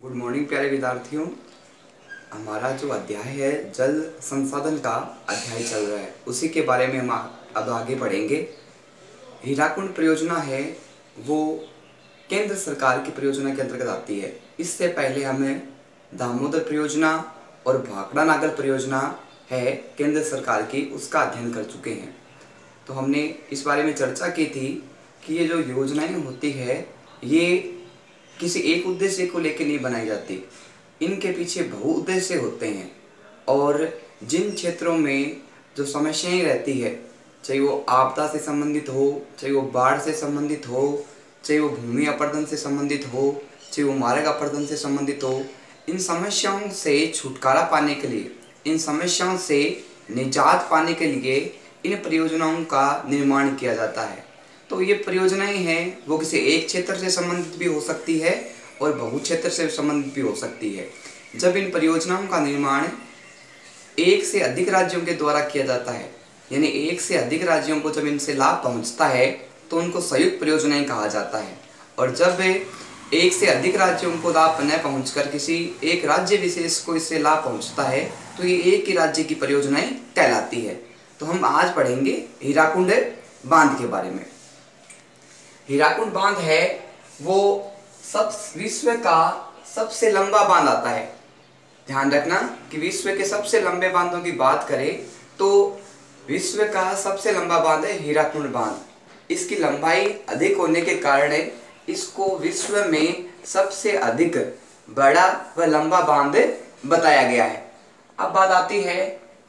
Good morning प्यारे विद्यार्थियों। हमारा जो अध्याय है जल संसाधन का अध्याय चल रहा है, उसी के बारे में हम अब आगे पढ़ेंगे। हीराकुंड परियोजना है वो केंद्र सरकार की परियोजना के अंतर्गत आती है। इससे पहले हमें दामोदर परियोजना और भाखड़ा नागर परियोजना है केंद्र सरकार की, उसका अध्ययन कर चुके हैं। तो हमने इस बारे में चर्चा की थी कि ये जो योजनाएं होती है ये किसी एक उद्देश्य को लेकर नहीं बनाई जाती, इनके पीछे बहुउद्देश्य होते हैं। और जिन क्षेत्रों में जो समस्याएं रहती है, चाहे वो आपदा से संबंधित हो, चाहे वो बाढ़ से संबंधित हो, चाहे वो भूमि अपरदन से संबंधित हो, चाहे वो मार्ग अपरदन से संबंधित हो, इन समस्याओं से छुटकारा पाने के लिए, इन समस्याओं से निजात पाने के लिए इन परियोजनाओं का निर्माण किया जाता है। तो ये परियोजनाएं हैं वो किसी एक क्षेत्र से संबंधित भी हो सकती है और बहु क्षेत्र से संबंधित भी हो सकती है। जब इन परियोजनाओं का निर्माण एक से अधिक राज्यों के द्वारा किया जाता है, यानी एक से अधिक राज्यों को जब इनसे लाभ पहुंचता है तो उनको संयुक्त परियोजनाएं कहा जाता है। और जब एक से अधिक राज्यों को लाभ न पहुंचकर किसी एक राज्य विशेष को इससे लाभ पहुंचता है तो ये एक ही राज्य की परियोजनाएं कहलाती है। तो हम आज पढ़ेंगे हीराकुंड बांध के बारे में। हीराकुंड बांध है वो विश्व का सबसे लंबा बांध आता है। ध्यान रखना कि विश्व के सबसे लंबे बांधों की बात करें तो विश्व का सबसे लंबा बांध है हीराकुंड बांध। इसकी लंबाई अधिक होने के कारण इसको विश्व में सबसे अधिक बड़ा व लंबा बांध बताया गया है। अब बात आती है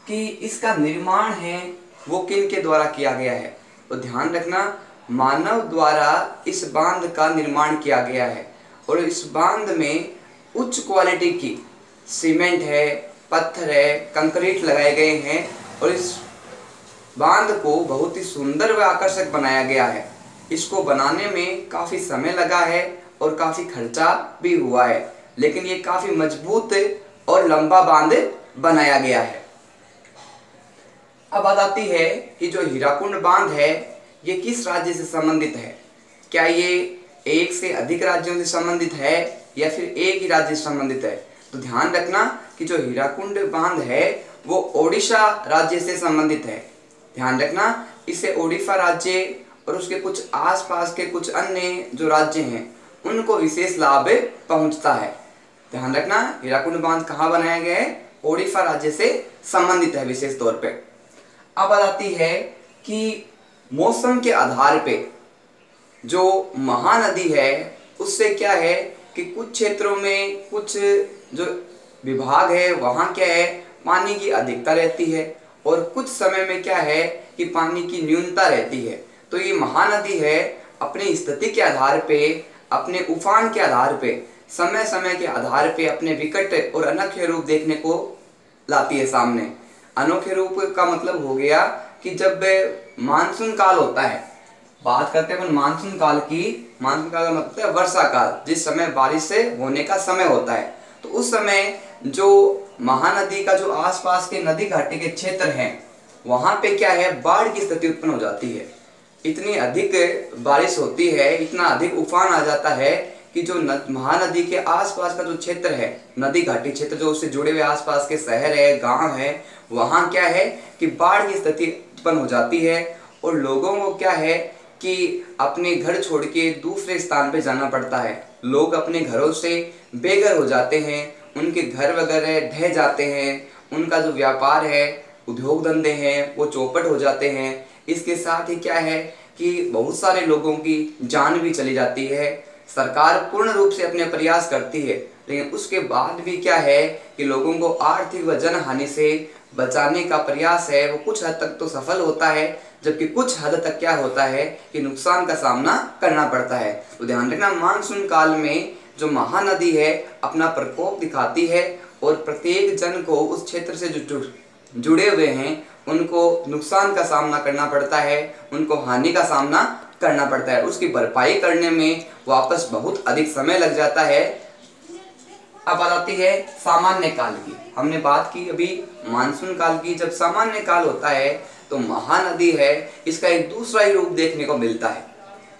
कि इसका निर्माण है वो किन के द्वारा किया गया है। तो ध्यान रखना, मानव द्वारा इस बांध का निर्माण किया गया है और इस बांध में उच्च क्वालिटी की सीमेंट है, पत्थर है, कंक्रीट लगाए गए हैं और इस बांध को बहुत ही सुंदर व आकर्षक बनाया गया है। इसको बनाने में काफ़ी समय लगा है और काफ़ी खर्चा भी हुआ है, लेकिन ये काफ़ी मजबूत और लंबा बांध बनाया गया है। अब बात आती है कि जो हीराकुंड बांध है ये किस राज्य से संबंधित है। क्या ये एक से अधिक राज्यों से संबंधित है या फिर एक ही राज्य से संबंधित है। तो ध्यान रखना कि जो हीराकुंड बांध है वो ओडिशा राज्य से संबंधित है। ध्यान रखना, इसे ओडिशा राज्य और उसके कुछ आसपास के कुछ अन्य जो राज्य हैं उनको विशेष लाभ पहुंचता है। ध्यान रखना, हीराकुंड बांध कहाँ बनाया गया है, ओडिशा राज्य से संबंधित है विशेष तौर पे। अब बात आती है कि मौसम के आधार पे जो महानदी है उससे क्या है कि कुछ क्षेत्रों में कुछ जो विभाग है वहाँ क्या है पानी की अधिकता रहती है और कुछ समय में क्या है कि पानी की न्यूनता रहती है। तो ये महानदी है अपनी स्थिति के आधार पे, अपने उफान के आधार पे, समय समय के आधार पे अपने विकट और अनोखे रूप देखने को लाती है सामने। अनोखे रूप का मतलब हो गया कि जब मानसून काल होता है, बात करते हैं अपन मानसून काल की। मानसून काल का मतलब है वर्षा काल, जिस समय बारिश से होने का समय होता है। तो उस समय जो महानदी का जो आसपास के नदी घाटी के क्षेत्र हैं वहां पे क्या है बाढ़ की स्थिति उत्पन्न हो जाती है। इतनी अधिक बारिश होती है, इतना अधिक उफान आ जाता है कि जो महानदी के आसपास का जो क्षेत्र है, नदी घाटी क्षेत्र जो उससे जुड़े हुए आसपास के शहर है, गांव है, वहां क्या है कि बाढ़ की स्थिति उत्पन्न हो जाती है और लोगों को क्या है कि अपने घर छोड़ के दूसरे स्थान पे जाना पड़ता है। लोग अपने घरों से बेघर हो जाते हैं, उनके घर वगैरह ढह जाते हैं, उनका जो व्यापार है, उद्योग धंधे हैं वो चौपट हो जाते हैं। इसके साथ ही क्या है कि बहुत सारे लोगों की जान भी चली जाती है। सरकार पूर्ण रूप से अपने प्रयास करती है, लेकिन उसके बाद भी क्या है कि लोगों को आर्थिक व जन हानि से बचाने का प्रयास है वो कुछ हद तक तो सफल होता है, जबकि कुछ हद तक क्या होता है कि नुकसान का सामना करना पड़ता है। तो ध्यान रखना, मानसून काल में जो महानदी है अपना प्रकोप दिखाती है और प्रत्येक जन को उस क्षेत्र से जो जुड़े हुए हैं उनको नुकसान का सामना करना पड़ता है, उनको हानि का सामना करना पड़ता है। उसकी भरपाई करने में वापस बहुत अधिक समय लग जाता है। अब बात आती है सामान्य काल की। हमने बात की अभी मानसून काल की। जब सामान्य काल होता है तो महानदी है इसका एक दूसरा ही रूप देखने को मिलता है।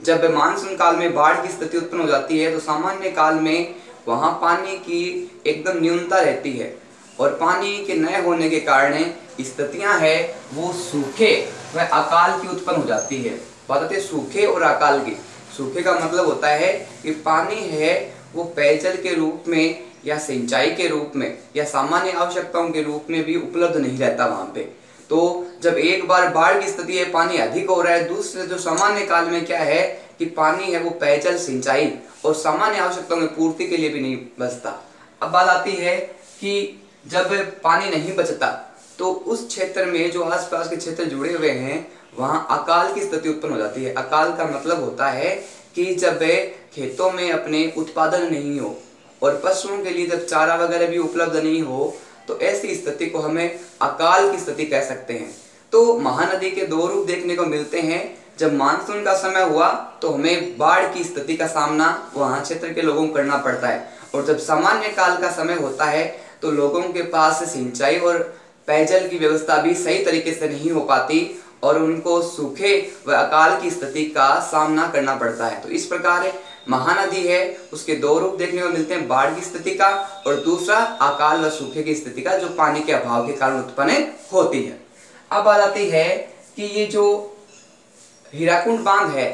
जब मानसून काल में बाढ़ की स्थिति उत्पन्न हो जाती है तो सामान्य काल में वहाँ पानी की एकदम न्यूनता रहती है और पानी के न होने के कारण स्थितियाँ है वो सूखे व अकाल की उत्पन्न हो जाती है। बात आती है सूखे और अकाल की। सूखे का मतलब होता है कि पानी है वो पेयजल के रूप में या सिंचाई के रूप में या सामान्य आवश्यकताओं के रूप में भी उपलब्ध नहीं रहता वहाँ पे। तो जब एक बार बाढ़ की स्थिति है, पानी अधिक हो रहा है, दूसरे जो सामान्य काल में क्या है कि पानी है वो पेयजल, सिंचाई और सामान्य आवश्यकताओं की पूर्ति के लिए भी नहीं बचता। अब बात आती है कि जब पानी नहीं बचता तो उस क्षेत्र में जो आसपास के क्षेत्र जुड़े हुए हैं वहाँ अकाल की स्थिति उत्पन्न हो जाती है। अकाल का मतलब होता है कि जब खेतों में अपने उत्पादन नहीं हो और पशुओं के लिए जब चारा वगैरह भी उपलब्ध नहीं हो तो ऐसी स्थिति को हमें अकाल की स्थिति कह सकते हैं। तो महानदी के दो रूप देखने को मिलते हैं। जब मानसून का समय हुआ तो हमें बाढ़ की स्थिति का सामना वहाँ क्षेत्र के लोगों को करना पड़ता है, और जब सामान्य काल का समय होता है तो लोगों के पास सिंचाई और पेयजल की व्यवस्था भी सही तरीके से नहीं हो पाती और उनको सूखे व अकाल की स्थिति का सामना करना पड़ता है। तो इस प्रकार महानदी है उसके दो रूप देखने को मिलते हैं, बाढ़ की स्थिति का और दूसरा अकाल व सूखे की स्थिति का, जो पानी के अभाव के कारण उत्पन्न होती है। अब बात आती है कि ये जो हीराकुंड बांध है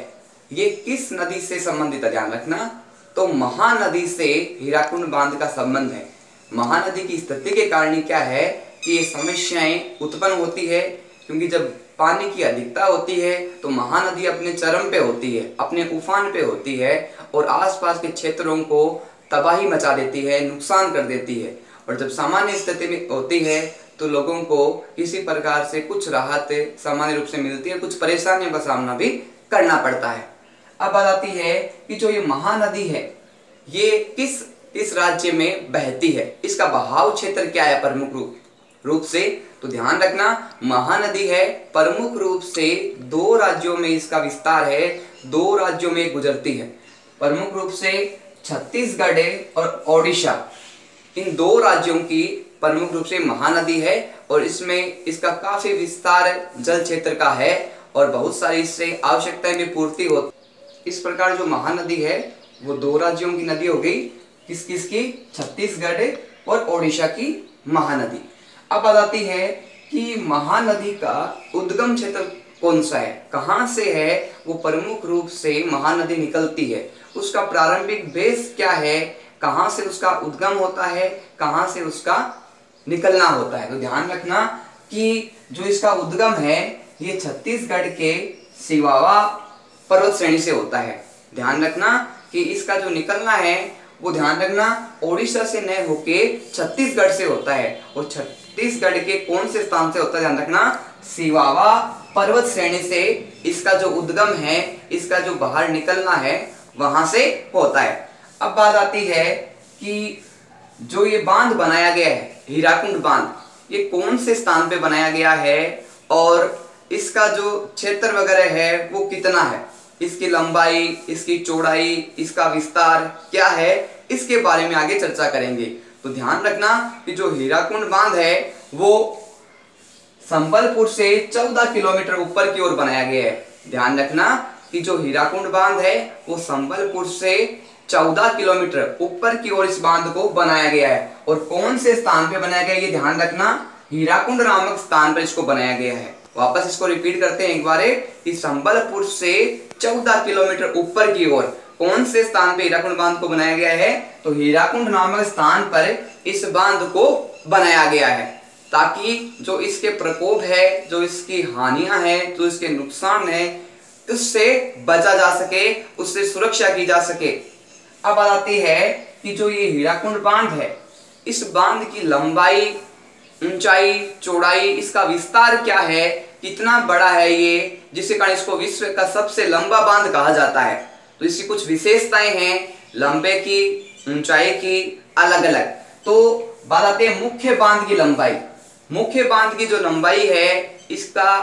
ये किस नदी से संबंधित है। ध्यान रखना, तो महानदी से हीराकुंड बांध का संबंध है। महानदी की स्थिति के कारण क्या है कि ये समस्याएं उत्पन्न होती है, क्योंकि जब पानी की अधिकता होती है तो महानदी अपने चरम पे होती है, अपने उफान पे होती है और आसपास के क्षेत्रों को तबाही मचा देती है, नुकसान कर देती है। और जब सामान्य स्थिति में होती है तो लोगों को किसी प्रकार से कुछ राहत सामान्य रूप से मिलती है, कुछ परेशानियों का सामना भी करना पड़ता है। अब बात आती है कि जो ये महानदी है ये किस राज्य में बहती है, इसका बहाव क्षेत्र क्या है प्रमुख रूप से। तो ध्यान रखना, महानदी है प्रमुख रूप से दो राज्यों में इसका विस्तार है, दो राज्यों में गुजरती है। प्रमुख रूप से छत्तीसगढ़ और ओडिशा, इन दो राज्यों की प्रमुख रूप से महानदी है और इसमें इसका काफी विस्तार जल क्षेत्र का है और बहुत सारी इससे आवश्यकताएं भी पूर्ति होती। इस प्रकार जो महानदी है वो दो राज्यों की नदी हो गई, किस किस की, छत्तीसगढ़ और ओडिशा की महानदी। अब बात आती है कि महानदी का उद्गम क्षेत्र कौन सा है, कहाँ से है वो प्रमुख रूप से महानदी निकलती है, उसका प्रारंभिक बेस क्या है, कहाँ से उसका उद्गम होता है, कहाँ से उसका निकलना होता है। तो ध्यान रखना कि जो इसका उद्गम है ये छत्तीसगढ़ के सिवावा पर्वत श्रेणी से होता है। ध्यान रखना कि इसका जो निकलना है वो ध्यान रखना ओडिशा से न होके छत्तीसगढ़ से होता है, और छत्तीसगढ़ के कौन से स्थान से होता है, ध्यान रखना सिवावा पर्वत श्रेणी से इसका जो उद्गम है, इसका जो बाहर निकलना है वहां से होता है। अब बात आती है कि जो ये बांध बनाया गया है हीराकुंड बांध, ये कौन से स्थान पे बनाया गया है और इसका जो क्षेत्र वगैरह है वो कितना है, इसकी लंबाई, इसकी चौड़ाई, इसका विस्तार क्या है, इसके बारे में आगे चर्चा करेंगे। तो ध्यान रखना कि जो हीराकुंड बांध है वो संबलपुर से 14 किलोमीटर ऊपर की ओर बनाया गया है। ध्यान रखना कि जो हीराकुंड बांध है वो संबलपुर से 14 किलोमीटर ऊपर की ओर इस बांध को बनाया गया है। और कौन से स्थान पे बनाया गया ये ध्यान रखना, हीराकुंड नामक स्थान पर इसको बनाया गया है। वापस इसको रिपीट करते हैं एक बार कि संबलपुर से 14 किलोमीटर ऊपर की ओर कौन से स्थान पे हीराकुंड बांध को बनाया गया है, तो हीराकुंड नामक स्थान पर इस बांध को बनाया गया है, ताकि जो इसके प्रकोप है, जो इसकी हानियां हैं, जो इसके नुकसान है, उससे बचा जा सके, उससे सुरक्षा की जा सके। अब बात आती है कि जो ये हीराकुंड बांध है, इस बांध की लंबाई, ऊंचाई, चौड़ाई, इसका विस्तार क्या है, कितना बड़ा है ये, जिसके कारण इसको विश्व का सबसे लंबा बांध कहा जाता है। तो इसकी कुछ विशेषताएं हैं, लंबे की, ऊंचाई की, अलग अलग। तो बात आती है मुख्य बांध की लंबाई। मुख्य बांध की जो लंबाई है इसका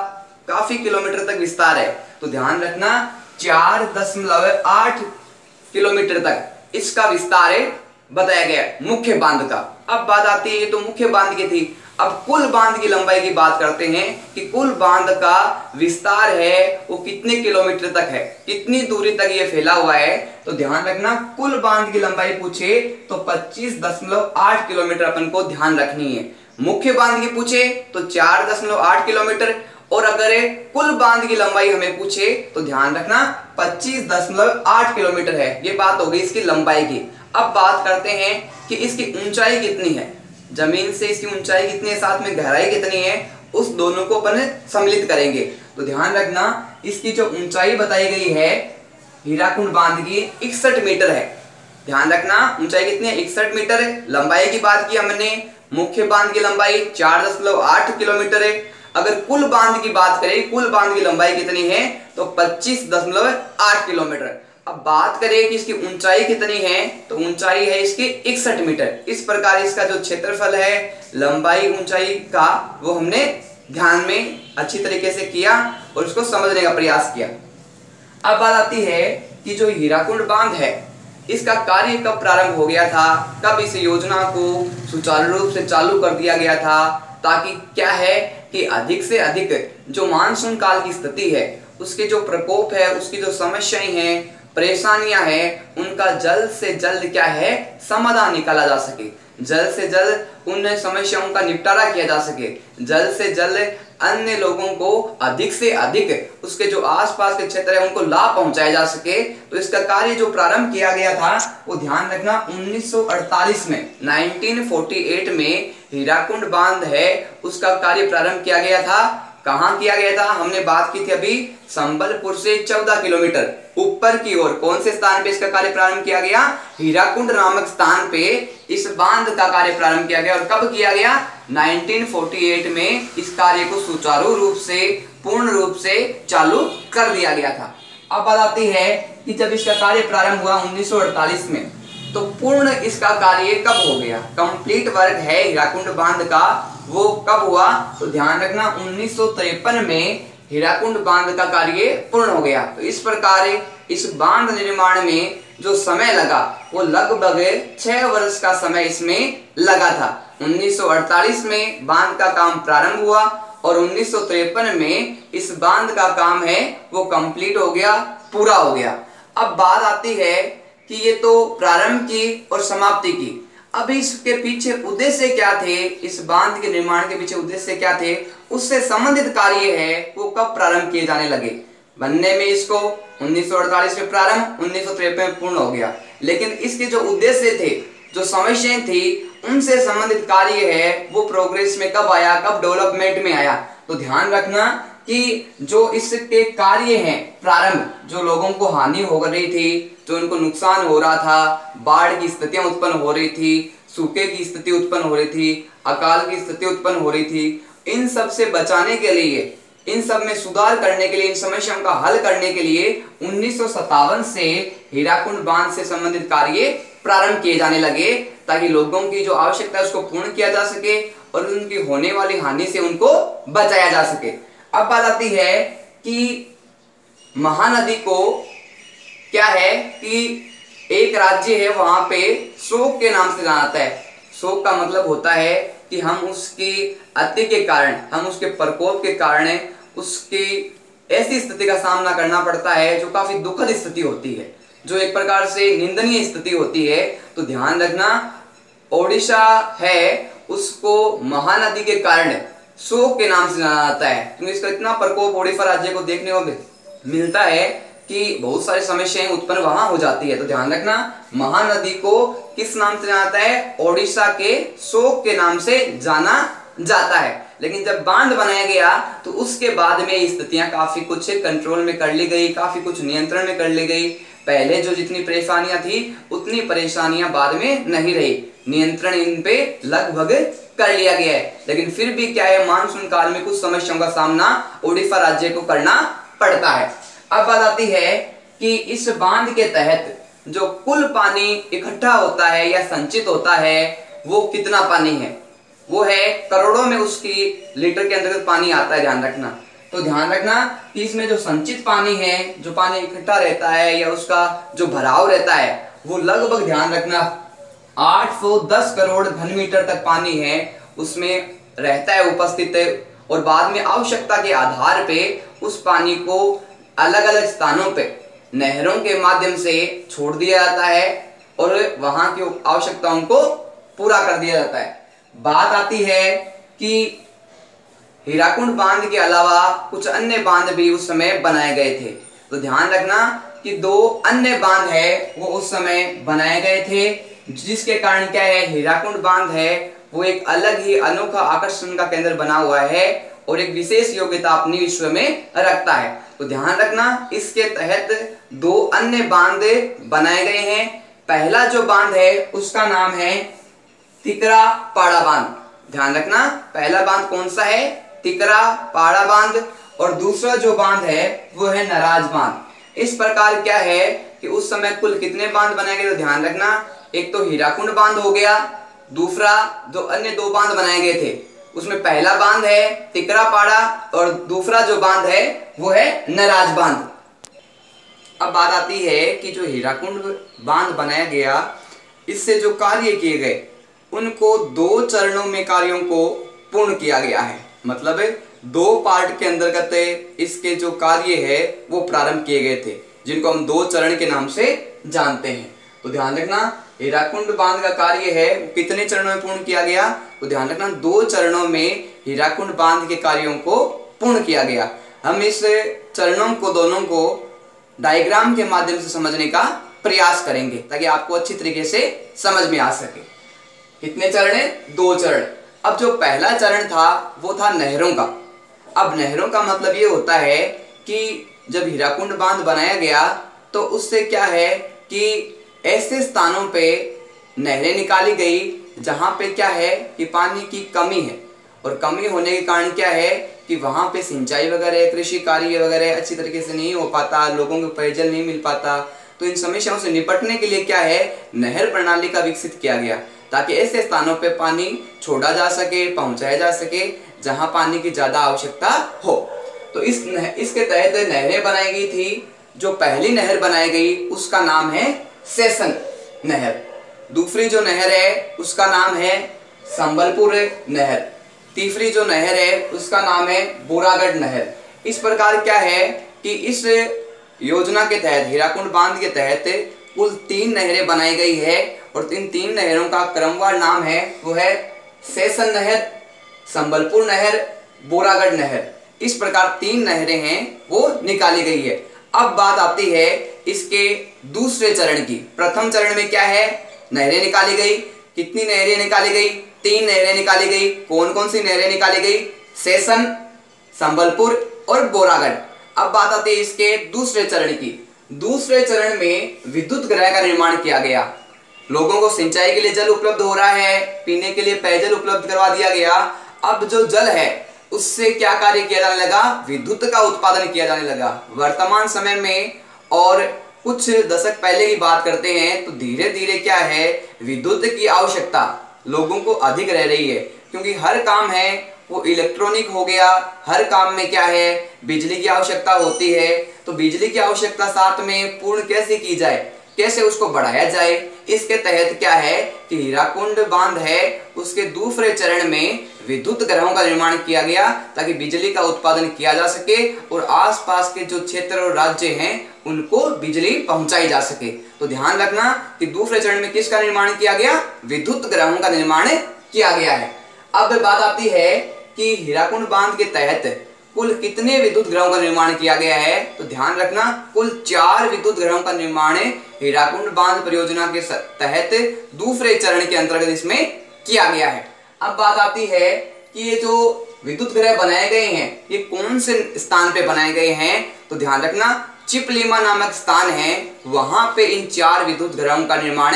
काफी किलोमीटर तक विस्तार है। तो ध्यान रखना 4.8 किलोमीटर तक इसका विस्तार है बताया गया मुख्य बांध का। अब बात आती है, ये तो मुख्य बांध की थी। अब कुल बांध की लंबाई की बात करते हैं कि कुल बांध का विस्तार है वो कितने किलोमीटर तक है, कितनी दूरी तक ये फैला हुआ है। तो ध्यान रखना, कुल बांध की लंबाई पूछे तो 25.8 किलोमीटर अपन को ध्यान रखनी है। मुख्य बांध की पूछे तो 4.8 किलोमीटर, और अगर कुल बांध की लंबाई हमें पूछे तो ध्यान रखना 25.8 किलोमीटर है। ये बात हो गई इसकी लंबाई की। अब बात करते हैं कि इसकी ऊंचाई कितनी है, जमीन से इसकी ऊंचाई कितनी है, साथ में गहराई कितनी है, उस दोनों को अपन सम्मिलित करेंगे। तो ध्यान रखना, इसकी जो ऊंचाई बताई गई है हीराकुंड बांध की 61 मीटर है। ध्यान रखना, ऊंचाई कितनी है, 61 मीटर है। लंबाई की बात की हमने, मुख्य बांध की लंबाई 4.8 किलोमीटर है। अगर कुल बांध की बात करें, कुल बांध की लंबाई कितनी है तो 25.8 किलोमीटर। अब बात करें कि इसकी ऊंचाई कितनी है, तो ऊंचाई है इसकी 61 मीटर। इस प्रकार इसका जो क्षेत्रफल है लंबाई ऊंचाई का, वो हमने ध्यान में अच्छी तरीके से किया और उसको समझने का प्रयास किया। अब बात आती है कि जो हीराकुंड बांध है इसका कार्य कब प्रारंभ हो गया था, कब इस योजना को सुचारू रूप से चालू कर दिया गया था, ताकि क्या है कि अधिक से अधिक जो मानसून काल की स्थिति है उसके जो प्रकोप है, उसकी जो समस्याएं हैं, परेशानियां हैं, उनका जल्द से जल्द क्या है समाधान निकाला जा सके, जल्द से जल्द उन समस्याओं का निपटारा किया जा सके, जल्द से जल्द अन्य लोगों को अधिक से अधिक उसके जो आसपास के क्षेत्र है उनको लाभ पहुंचाया जा सके। तो इसका कार्य जो प्रारंभ किया गया था वो ध्यान रखना 1948 में, 1948 में हीराकुंड बांध है उसका कार्य प्रारंभ किया गया था। कहां किया गया था, हमने बात की थी अभी, संबलपुर से 14 किलोमीटर ऊपर की ओर कौन से स्थान पे इसका कार्य प्रारंभ किया गया, हीराकुंड नामक स्थान पे इस बांध का कार्य प्रारंभ किया गया। और कब किया गया, 1948 में इस कार्य को सुचारू रूप से, पूर्ण रूप से चालू कर दिया गया था। अब बात आती है कि जब इसका कार्य प्रारंभ हुआ 1948 में, तो पूर्ण इसका कार्य कब हो गया, कंप्लीट वर्क है हीराकुंड बांध का, वो कब हुआ, तो ध्यान रखना 1953 में हीराकुंड बांध का कार्य पूर्ण हो गया। तो इस प्रकार इस बांध निर्माण में जो समय लगा वो लगभग 6 वर्ष का समय इसमें लगा था। 1948 में बांध का काम प्रारंभ हुआ और 1953 में इस बांध का काम है वो कंप्लीट हो गया, पूरा हो गया। अब बात आती है कि ये तो प्रारंभ की और समाप्ति की, अब इसके पीछे उद्देश्य क्या थे, इस बांध के निर्माण के पीछे उद्देश्य क्या थे, उससे संबंधित कार्य है वो कब प्रारंभ किए जाने लगे। बनने में इसको 1948 में प्रारंभ, 1953 में पूर्ण हो गया। लेकिन इसके जो उद्देश्य थे, जो समस्याएं थी, उनसे संबंधित कार्य है वो प्रोग्रेस में कब आया, कब डेवलपमेंट में आया। तो ध्यान रखना कि जो इसके कार्य हैं प्रारंभ, जो लोगों को हानि हो रही थी, जो उनको नुकसान हो रहा था, बाढ़ की स्थितियां उत्पन्न हो रही थी, सूखे की स्थिति उत्पन्न हो रही थी, अकाल की स्थिति उत्पन्न हो रही थी, इन सब से बचाने के लिए, इन सब में सुधार करने के लिए, इन समस्याओं का हल करने के लिए 1957 से हीराकुंड बांध से संबंधित कार्य प्रारंभ किए जाने लगे, ताकि लोगों की जो आवश्यकता है उसको पूर्ण किया जा सके और उनकी होने वाली हानि से उनको बचाया जा सके। अब बात आती है कि महानदी को क्या है कि एक राज्य है वहां पे शोक के नाम से जाना जाता है। शोक का मतलब होता है कि हम उसकी अति के कारण, हम उसके प्रकोप के कारण उसकी ऐसी स्थिति का सामना करना पड़ता है जो काफी दुखद स्थिति होती है, जो एक प्रकार से निंदनीय स्थिति होती है। तो ध्यान रखना, ओडिशा है उसको महानदी के कारण शोक के नाम से जाना जाता है, क्योंकि इसका इतना प्रकोप ओडिशा राज्य को देखने को मिलता है कि बहुत सारी समस्याएं उत्पन्न वहां हो जाती है। तो ध्यान रखना, महानदी को किस नाम से जाना जाता है, ओडिशा के शोक के नाम से जाना जाता है। लेकिन जब बांध बनाया गया तो उसके बाद में स्थितियां काफी कुछ कंट्रोल में कर ली गई, काफी कुछ नियंत्रण में कर ली गई। पहले जो जितनी परेशानियां थी उतनी परेशानियां बाद में नहीं रही, नियंत्रण इन पे लगभग कर लिया गया है। लेकिन फिर भी क्या है, मानसून काल में कुछ समस्याओं का सामना ओडिशा राज्य को करना पड़ता है। अब बात आती है कि इस बांध के तहत जो कुल पानी इकट्ठा होता है या संचित होता है वो कितना पानी है, वो है करोड़ों में उसकी लीटर के अंतर्गत पानी आता है। ध्यान रखना, तो ध्यान रखना कि इसमें जो संचित पानी है, जो पानी इकट्ठा रहता है या उसका जो भराव रहता है, वो लगभग ध्यान रखना 810 करोड़ घन मीटर तक पानी है। उसमें रहता है उपस्थित, और बाद में आवश्यकता के आधार पे उस पानी को अलग अलग स्थानों पे नहरों के माध्यम से छोड़ दिया जाता है और वहां की आवश्यकताओं को पूरा कर दिया जाता है। बात आती है कि हीराकुंड बांध के अलावा कुछ अन्य बांध भी उस समय बनाए गए थे। तो ध्यान रखना कि 2 अन्य बांध है वो उस समय बनाए गए थे, जिसके कारण क्या है, हीराकुंड बांध है वो एक अलग ही अनोखा आकर्षण का केंद्र बना हुआ है और एक विशेष योग्यता अपनी विश्व में रखता है। तो ध्यान रखना, इसके तहत 2 अन्य बांध बनाए गए हैं। पहला जो बांध है उसका नाम है तिकरा पाड़ा बांध। ध्यान रखना, पहला बांध कौन सा है, तिकरा पाड़ा बांध, और दूसरा जो बांध है वो है नराज बांध। इस प्रकार क्या है कि उस समय कुल कितने बांध बनाए गए, तो ध्यान रखना, एक तो हीराकुंड बांध हो गया, दूसरा जो अन्य 2 बांध बनाए गए थे उसमें पहला बांध है तिकरा पाड़ा और दूसरा जो बांध है वो है नराज बांध। अब बात आती है कि जो हीराकुंड बांध बनाया गया, इससे जो कार्य किए गए उनको 2 चरणों में कार्यों को पूर्ण किया गया है। मतलब 2 पार्ट के अंतर्गत इसके जो कार्य है वो प्रारंभ किए गए थे, जिनको हम 2 चरण के नाम से जानते हैं। तो ध्यान रखना, हीराकुंड बांध का कार्य है वो कितने चरणों में पूर्ण किया गया, तो ध्यान रखना 2 चरणों में हीराकुंड बांध के कार्यों को पूर्ण किया गया। हम इस चरणों को दोनों को डायग्राम के माध्यम से समझने का प्रयास करेंगे ताकि आपको अच्छी तरीके से समझ में आ सके। कितने चरण है, 2 चरण। अब जो पहला चरण था वो था नहरों का। अब नहरों का मतलब ये होता है कि जब हीराकुंड बांध बनाया गया तो उससे क्या है कि ऐसे स्थानों पे नहरें निकाली गई जहां पे क्या है कि पानी की कमी है, और कमी होने के कारण क्या है कि वहां पे सिंचाई वगैरह, कृषि कार्य वगैरह अच्छी तरीके से नहीं हो पाता, लोगों को पेयजल नहीं मिल पाता। तो इन समस्याओं से निपटने के लिए क्या है, नहर प्रणाली का विकसित किया गया ताकि ऐसे स्थानों पे पानी छोड़ा जा सके, पहुंचाया जा सके जहां पानी की ज्यादा आवश्यकता हो। तो इसके तहत नहरें बनाई गई थी। जो पहली नहर बनाई गई उसका नाम है सेसन नहर। दूसरी जो नहर है उसका नाम है संबलपुर नहर। तीसरी जो नहर है उसका नाम है बोरागढ़ नहर। इस प्रकार क्या है कि इस योजना के तहत, हीराकुंड बांध के तहत कुल 3 नहरें बनाई गई है और इन 3 नहरों का क्रमवार नाम है वो है सेसन नहर, संबलपुर नहर, बोरागढ़ नहर। इस प्रकार 3 नहरें हैं वो निकाली गई है। अब बात आती है इसके दूसरे चरण की। प्रथम चरण में क्या है, नहरें निकाली गई। कितनी नहरें निकाली गई, 3 नहरें निकाली गई। कौन कौन सी नहरें निकाली गई, सेसन, संबलपुर और बोरागढ़। अब बात आती है इसके दूसरे चरण की। दूसरे चरण में विद्युत गृह का निर्माण किया गया। लोगों को सिंचाई के लिए जल उपलब्ध हो रहा है, पीने के लिए पेयजल उपलब्ध करवा दिया गया। अब जो जल है उससे क्या कार्य किया जाने लगा, विद्युत का उत्पादन किया जाने लगा। वर्तमान समय में और कुछ दशक पहले की बात करते हैं तो धीरे धीरे क्या है, विद्युत की आवश्यकता लोगों को अधिक रह रही है, क्योंकि हर काम है वो इलेक्ट्रॉनिक हो गया। हर काम में क्या है, बिजली की आवश्यकता होती है। तो बिजली की आवश्यकता साथ में पूर्ण कैसे की जाए, कैसे उसको बढ़ाया जाए, इसके तहत क्या है कि हीराकुंड बांध है उसके दूसरे चरण में विद्युत ग्रहों का निर्माण किया गया ताकि बिजली का उत्पादन किया जा सके और आसपास के जो क्षेत्र और राज्य हैं उनको बिजली पहुंचाई जा सके। तो ध्यान रखना कि दूसरे चरण में किसका निर्माण किया गया, विद्युत ग्रहों का निर्माण किया गया है। अब बात आती है कि हीराकुंड बांध के तहत कुल कितने विद्युत ग्रहों का निर्माण किया गया है, तो ध्यान रखना कुल 4 विद्युत ग्रहों का निर्माण हीराकुंड बांध परियोजना के तहत दूसरे चरण के अंतर्गत इसमें किया गया है। अब बात आती है कि ये जो विद्युत ग्रह बनाए गए हैं ये कौन से स्थान पे बनाए गए हैं, तो ध्यान रखना चिपलीमा नामक स्थान है, वहां पे इन 4 विद्युत ग्रहों का निर्माण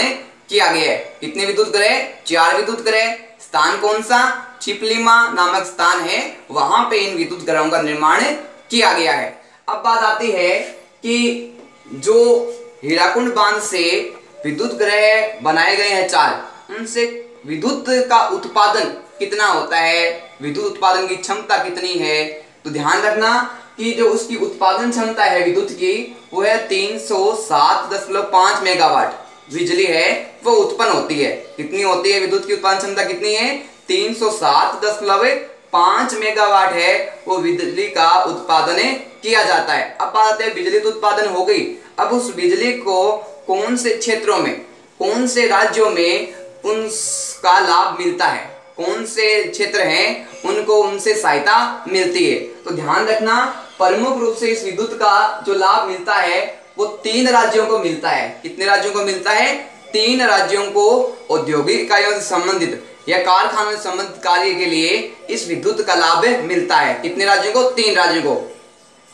किया गया है। कितने विद्युत ग्रह, 4 विद्युत ग्रह। स्थान कौन सा, चिपलीमा नामक स्थान है, वहां पे इन विद्युत ग्रहों का निर्माण किया गया है। अब बात आती है कि जो हीराकुंड बांध से विद्युत ग्रह बनाए गए हैं 4, उनसे विद्युत का उत्पादन कितना होता है, विद्युत उत्पादन की क्षमता कितनी है, तो ध्यान रखना कि जो उसकी उत्पादन क्षमता है विद्युत की वो है 307.5 मेगावाट बिजली है वो उत्पन्न होती है। कितनी होती है विद्युत की उत्पादन क्षमता, कितनी है, 307.5 मेगावाट है वो बिजली का उत्पादन किया जाता है। अब बात आती है बिजली तो उत्पादन हो गई, अब उस बिजली को कौन से क्षेत्रों में, कौन से राज्यों में उनका लाभ मिलता है, कौन से क्षेत्र हैं उनको उनसे सहायता मिलती है। तो ध्यान रखना, प्रमुख रूप से इस विद्युत का जो लाभ मिलता है वो 3 राज्यों को मिलता है। कितने राज्यों को मिलता है? 3 राज्यों को औद्योगिक इकाइयों से संबंधित या कारखानों से संबंधित कार्य के लिए इस विद्युत का लाभ मिलता है। कितने राज्यों को? 3 राज्यों को।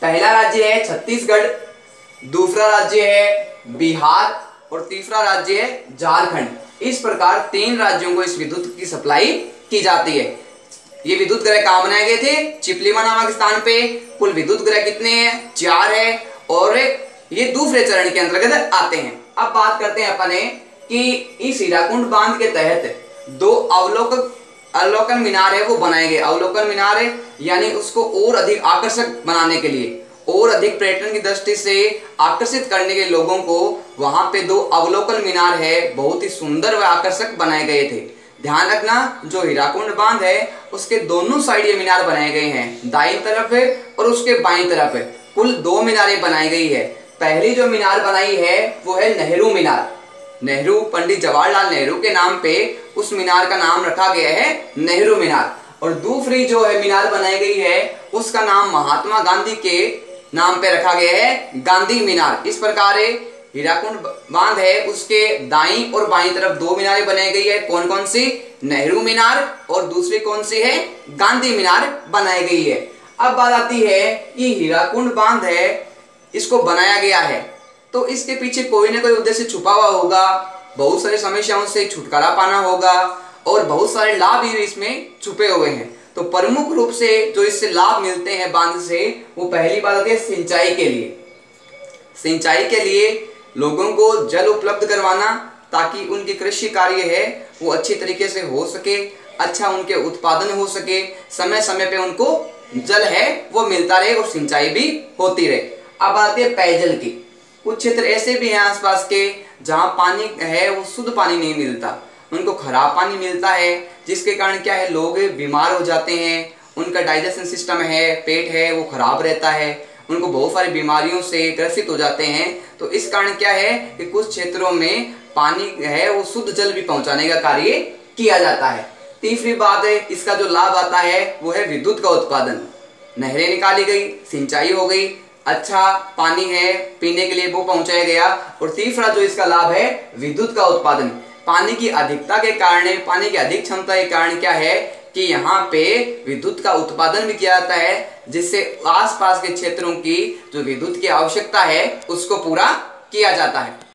पहला राज्य है छत्तीसगढ़, दूसरा राज्य है बिहार और तीसरा राज्य है झारखंड। इस प्रकार 3 राज्यों को इस विद्युत की सप्लाई की जाती है। ये विद्युत ग्रह कहाँ बनाए गए थे? चिपलीमा नामक स्थान पे। कुल विद्युत ग्रह कितने हैं? 4 है और ये दूसरे चरण के अंतर्गत आते हैं। अब बात करते हैं अपने कि इस हीराकुंड बांध के तहत 2 अवलोकन मीनार है वो बनाए गए। अवलोकन मीनार है यानी उसको और अधिक आकर्षक बनाने के लिए, और अधिक पर्यटन की दृष्टि से आकर्षित करने के लोगों को वहां पे 2 अवलोकन मीनार है बहुत ही सुंदर व आकर्षक बनाए गए थे। ध्यान रखना, जो हीराकुंड बांध है उसके दोनों साइड ये मीनार बनाए गए हैं, दाईं तरफ है और उसके बाईं तरफ है। कुल 2 मीनारें बनाई गई है। पहली जो मीनार बनाई है वो है नेहरू मीनार। नेहरू, पंडित जवाहरलाल नेहरू के नाम पे उस मीनार का नाम रखा गया है नेहरू मीनार। और दूसरी जो है मीनार बनाई गई है उसका नाम महात्मा गांधी के नाम पे रखा गया है गांधी मीनार। इस प्रकार हीराकुंड बांध है उसके दाईं और बाईं तरफ 2 मीनारें बनाई गई है। कौन कौन सी? नेहरू मीनार और दूसरी कौन सी है? गांधी मीनार बनाई गई है। अब बात आती है कि हीराकुंड बांध है इसको बनाया गया है तो इसके पीछे कोई ना कोई उद्देश्य छुपा हुआ होगा, बहुत सारी समस्याओं से छुटकारा पाना होगा और बहुत सारे लाभ भी इसमें छुपे हुए हैं। तो प्रमुख रूप से जो इससे लाभ मिलते हैं बांध से, वो पहली बात आती है सिंचाई के लिए। सिंचाई के लिए लोगों को जल उपलब्ध करवाना ताकि उनकी कृषि कार्य है वो अच्छी तरीके से हो सके, अच्छा उनके उत्पादन हो सके, समय समय पे उनको जल है वो मिलता रहे और सिंचाई भी होती रहे। अब आती है पेयजल की। कुछ क्षेत्र ऐसे भी हैं आसपास के जहाँ पानी है वो शुद्ध पानी नहीं मिलता, उनको खराब पानी मिलता है, जिसके कारण क्या है लोग बीमार हो जाते हैं, उनका डाइजेशन सिस्टम है, पेट है वो खराब रहता है, उनको बहुत सारी बीमारियों से ग्रसित हो जाते हैं। तो इस कारण क्या है कि कुछ क्षेत्रों में पानी है वो शुद्ध जल भी पहुंचाने का कार्य किया जाता है। तीसरी बात है इसका जो लाभ आता है वो है विद्युत का उत्पादन। नहरें निकाली गई, सिंचाई हो गई, अच्छा पानी है पीने के लिए वो पहुंचाया गया। और तीसरा जो इसका लाभ है विद्युत का उत्पादन। पानी की अधिकता के कारण, पानी की अधिक क्षमता के कारण क्या है कि यहाँ पे विद्युत का उत्पादन भी किया जाता है, जिससे आसपास के क्षेत्रों की जो विद्युत की आवश्यकता है उसको पूरा किया जाता है।